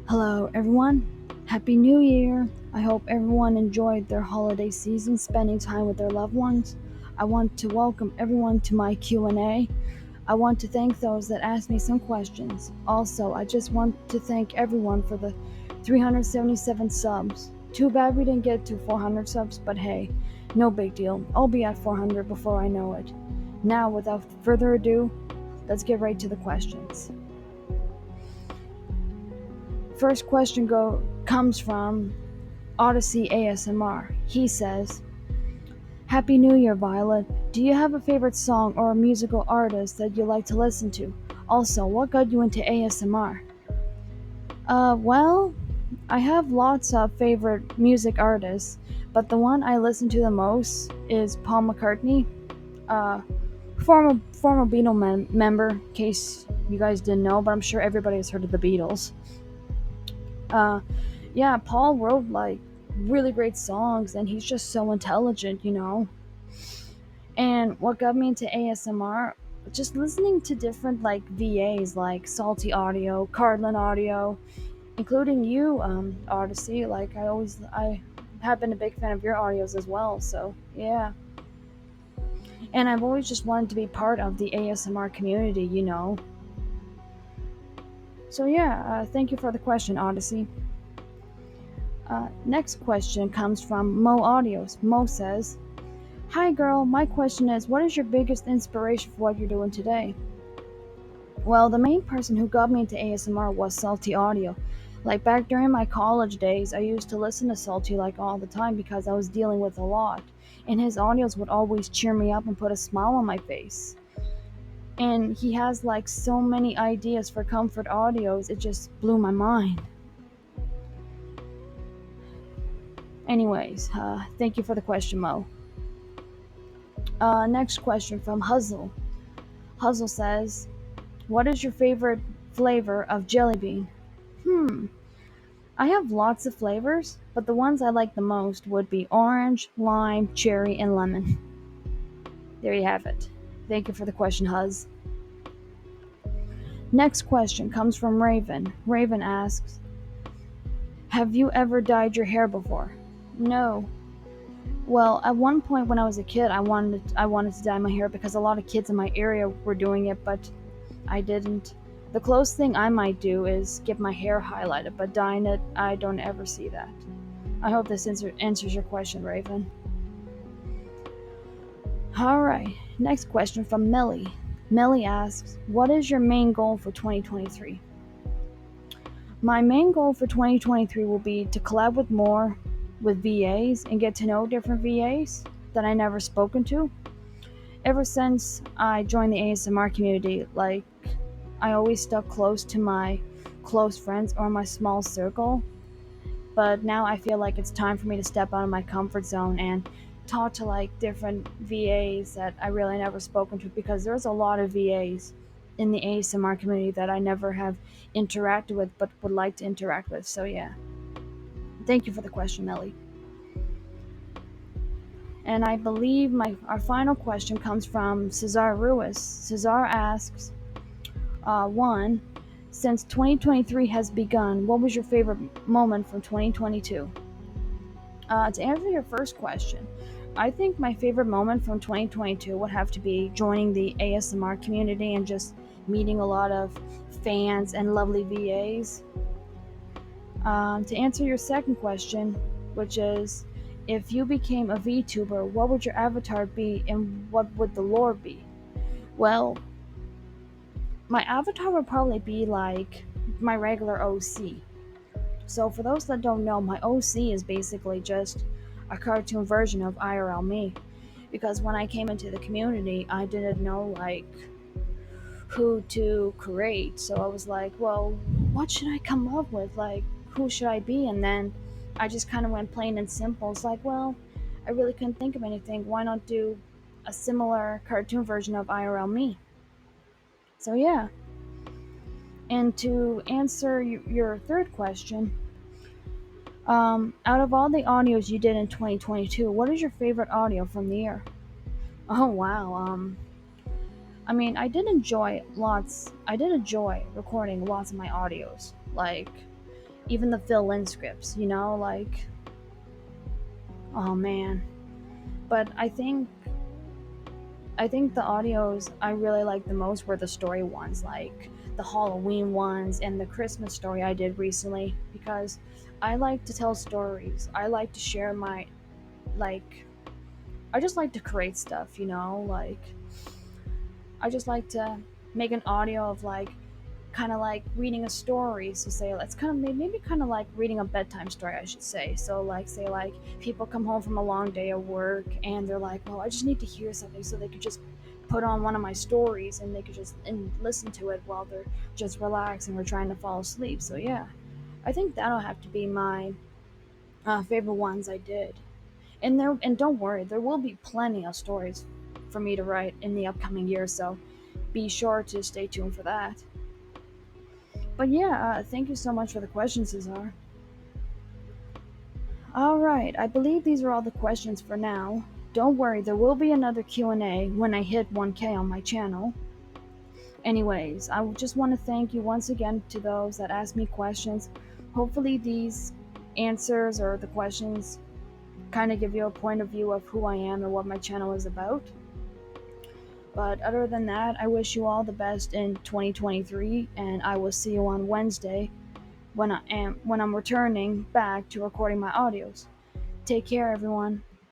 Hello, everyone. Happy New Year. I hope everyone enjoyed their holiday season spending time with their loved ones. I want to welcome everyone to my Q&A. I want to thank those that asked me some questions. Also, I just want to thank everyone for the 377 subs. Too bad we didn't get to 400 subs, but hey, no big deal. I'll be at 400 before I know it. Now, without further ado, let's get right to the questions. First question comes from Odyssey ASMR. He says, Happy New Year, Violet. Do you have a favorite song or a musical artist that you like to listen to? Also, what got you into ASMR? Well, I have lots of favorite music artists, but the one I listen to the most is Paul McCartney, uh, former Beatle member, in case you guys didn't know, but I'm sure everybody has heard of the Beatles. Uh, yeah, Paul wrote like really great songs, and he's just so intelligent. And what got me into ASMR, just listening to different like VAs like Salty Audio, Cardland Audio, including you, Odyssey. Like I have been a big fan of your audios as well. So yeah, and I've always just wanted to be part of the ASMR community. So yeah, thank you for the question, Odyssey. Next question comes from Mo Audios. Mo says, Hi girl, my question is, what is your biggest inspiration for what you're doing today? Well, the main person who got me into ASMR was Salty Audio. Like back during my college days, I used to listen to Salty like all the time because I was dealing with a lot. And his audios would always cheer me up and put a smile on my face. And he has like so many ideas for comfort audios, it just blew my mind. Anyways, thank you for the question, Mo. Next question from Huzzle. Huzzle says, What is your favorite flavor of jelly bean? Hmm, I have lots of flavors, but the ones I like the most would be orange, lime, cherry, and lemon. There you have it. Thank you for the question, Huz. Next question comes from Raven. Raven asks, Have you ever dyed your hair before? No. Well, at one point when I was a kid, I wanted to dye my hair because a lot of kids in my area were doing it, but I didn't. The closest thing I might do is get my hair highlighted, but dyeing it, I don't ever see that. I hope this answers your question, Raven. Alright, next question from Melly. Melly asks, What is your main goal for 2023? My main goal for 2023 will be to collab with VAs and get to know different VAs that I never spoken to. Ever since I joined the ASMR community, like I always stuck close to my close friends or my small circle, but now I feel like it's time for me to step out of my comfort zone and talk to like different VAs that I really never spoken to, because there's a lot of VAs in the ASMR community that I never have interacted with but would like to interact with. So yeah. Thank you for the question, Melly. And I believe our final question comes from Cesar Ruiz. Cesar asks, one, since 2023 has begun, what was your favorite moment from 2022? To answer your first question, I think my favorite moment from 2022 would have to be joining the ASMR community and just meeting a lot of fans and lovely VAs. To answer your second question, which is, if you became a VTuber, what would your avatar be and what would the lore be? Well, my avatar would probably be like my regular OC. So, for those that don't know, my OC is basically just a cartoon version of IRL me. Because when I came into the community, I didn't know like who to create. So I was like, well, what should I come up with? Like, who should I be? And then I just kind of went plain and simple. It's like, well, I really couldn't think of anything. Why not do a similar cartoon version of IRL me? So yeah. And to answer your third question, out of all the audios you did in 2022, what is your favorite audio from the year? Oh wow. I mean, I did enjoy recording lots of my audios. Like, even the fill-in scripts, like, oh man. But I think the audios I really liked the most were the story ones, like the Halloween ones and the Christmas story I did recently, because I like to tell stories. I like to share my, like, I just like to create stuff, like, I just like to make an audio of, like, kind of like reading a story. So say it's kind of maybe kind of like reading a bedtime story, I should say. So like say like people come home from a long day of work and they're like, well, I just need to hear something, so they could just put on one of my stories and they could just and listen to it while they're just relaxing or trying to fall asleep. So yeah, I think that'll have to be my favorite ones I did. And don't worry, there will be plenty of stories for me to write in the upcoming year, so be sure to stay tuned for that. But yeah, thank you so much for the questions, Cesar. All right, I believe these are all the questions for now. Don't worry, there will be another Q&A when I hit 1K on my channel. Anyways, I just want to thank you once again to those that asked me questions. Hopefully these answers or the questions kind of give you a point of view of who I am and what my channel is about. But other than that, I wish you all the best in 2023, and I will see you on Wednesday when I'm returning back to recording my audios. Take care, everyone.